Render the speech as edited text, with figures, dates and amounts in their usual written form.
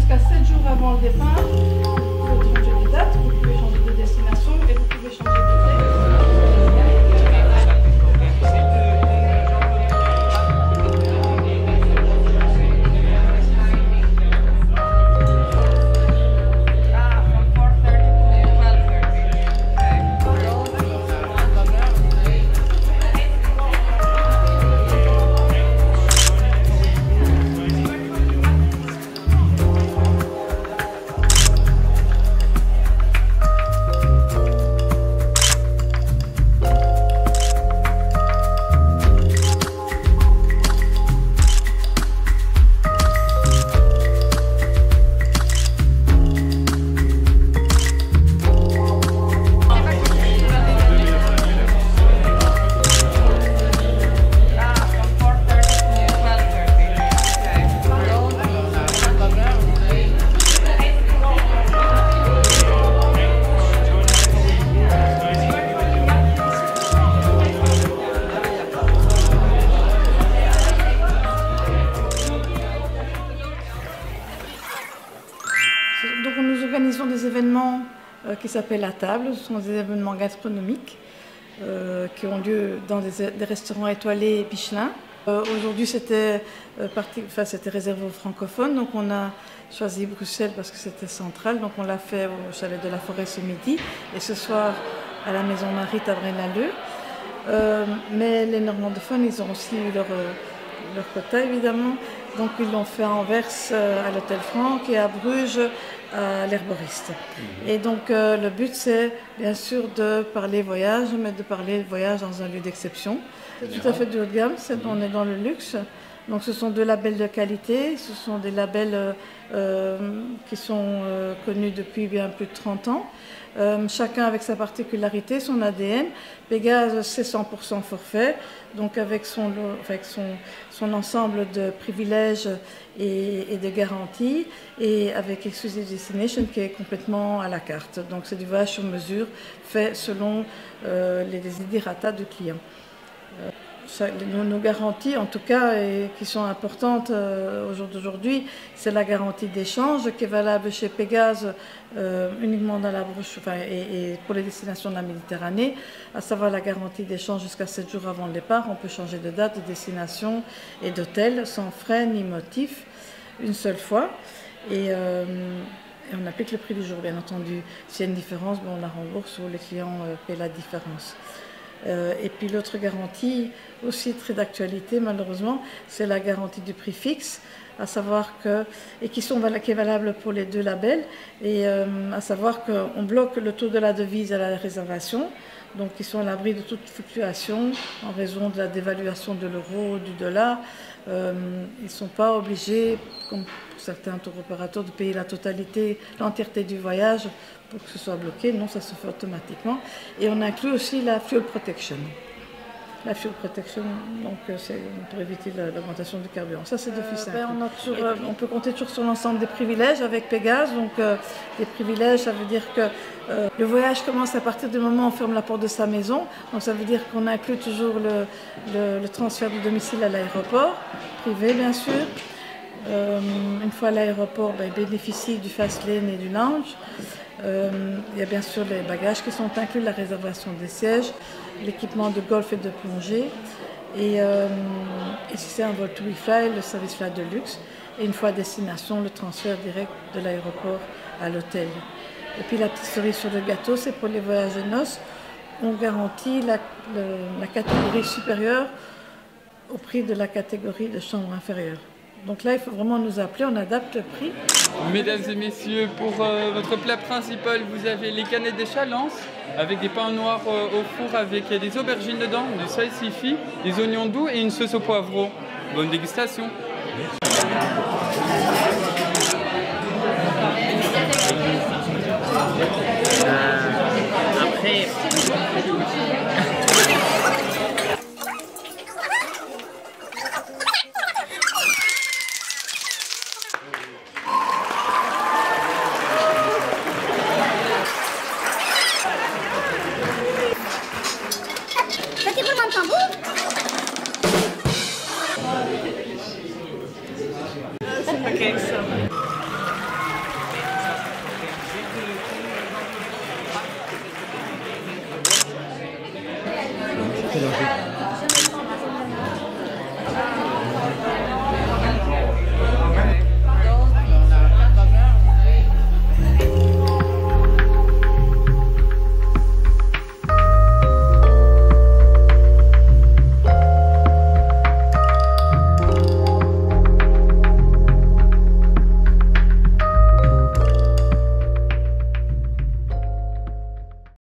jusqu'à 7 jours avant le départ. Vous pouvez changer de date, vous pouvez changer de destination et vous pouvez changer d'hôtel. Donc nous organisons des événements qui s'appellent à table. Ce sont des événements gastronomiques qui ont lieu dans des restaurants étoilés Michelin. Aujourd'hui c'était réservé aux francophones, donc on a choisi Bruxelles parce que c'était central, donc on l'a fait au chalet de la Forêt ce midi et ce soir à la Maison Marite à Braine-l'Alleud. Mais les normandophones, ils ont aussi eu leur quota évidemment. Donc ils l'ont fait à Anvers à l'Hôtel Franck et à Bruges à l'Herboriste. Et donc le but c'est bien sûr de parler voyage, mais de parler voyage dans un lieu d'exception. C'est tout à fait du haut de gamme, on est dans le luxe. Donc ce sont 2 labels de qualité, ce sont des labels qui sont connus depuis bien plus de 30 ans. Chacun avec sa particularité, son ADN. Pégase, c'est 100% forfait, donc avec son ensemble de privilèges et de garanties, et avec Exclusive Destination qui est complètement à la carte. Donc c'est du voyage sur mesure, fait selon les desiderata du client. Nos garanties, en tout cas, et qui sont importantes au jour d'aujourd'hui, c'est la garantie d'échange qui est valable chez Pégase uniquement dans la broche, et pour les destinations de la Méditerranée, à savoir la garantie d'échange jusqu'à 7 jours avant le départ. On peut changer de date, de destination et d'hôtel sans frais ni motif, une seule fois. Et on applique le prix du jour, bien entendu. S'il y a une différence, on la rembourse ou les clients paient la différence. Et puis l'autre garantie, aussi très d'actualité malheureusement, c'est la garantie du prix fixe, à savoir qui est valable pour les 2 labels, et à savoir qu'on bloque le taux de la devise à la réservation, donc ils sont à l'abri de toute fluctuation en raison de la dévaluation de l'euro ou du dollar. Ils ne sont pas obligés, comme pour certains tour opérateurs, de payer la totalité, l'entièreté du voyage pour que ce soit bloqué. Non, ça se fait automatiquement. Et on inclut aussi la fuel protection. La fuel protection, donc c'est pour éviter l'augmentation du carburant. Ça, c'est d'office. On peut compter toujours sur l'ensemble des privilèges avec Pégase. Donc, les privilèges, ça veut dire que le voyage commence à partir du moment où on ferme la porte de sa maison. Donc, ça veut dire qu'on inclut toujours le transfert du domicile à l'aéroport, privé bien sûr. Une fois à l'aéroport, ils bénéficient du fast lane et du lounge. Il y a bien sûr les bagages qui sont inclus, la réservation des sièges, l'équipement de golf et de plongée. Et si c'est un vol to fly, le service fly de luxe. Et une fois à destination, le transfert direct de l'aéroport à l'hôtel. Et puis la petite cerise sur le gâteau, c'est pour les voyages de noces. On garantit la catégorie supérieure au prix de la catégorie de chambre inférieure. Donc là, il faut vraiment nous appeler, on adapte le prix. Mesdames et messieurs, pour votre plat principal, vous avez les canettes d'échalance avec des pains noirs au four avec des aubergines dedans, du salsifis, des oignons doux et une sauce au poivreau. Bonne dégustation. Après... mélangé.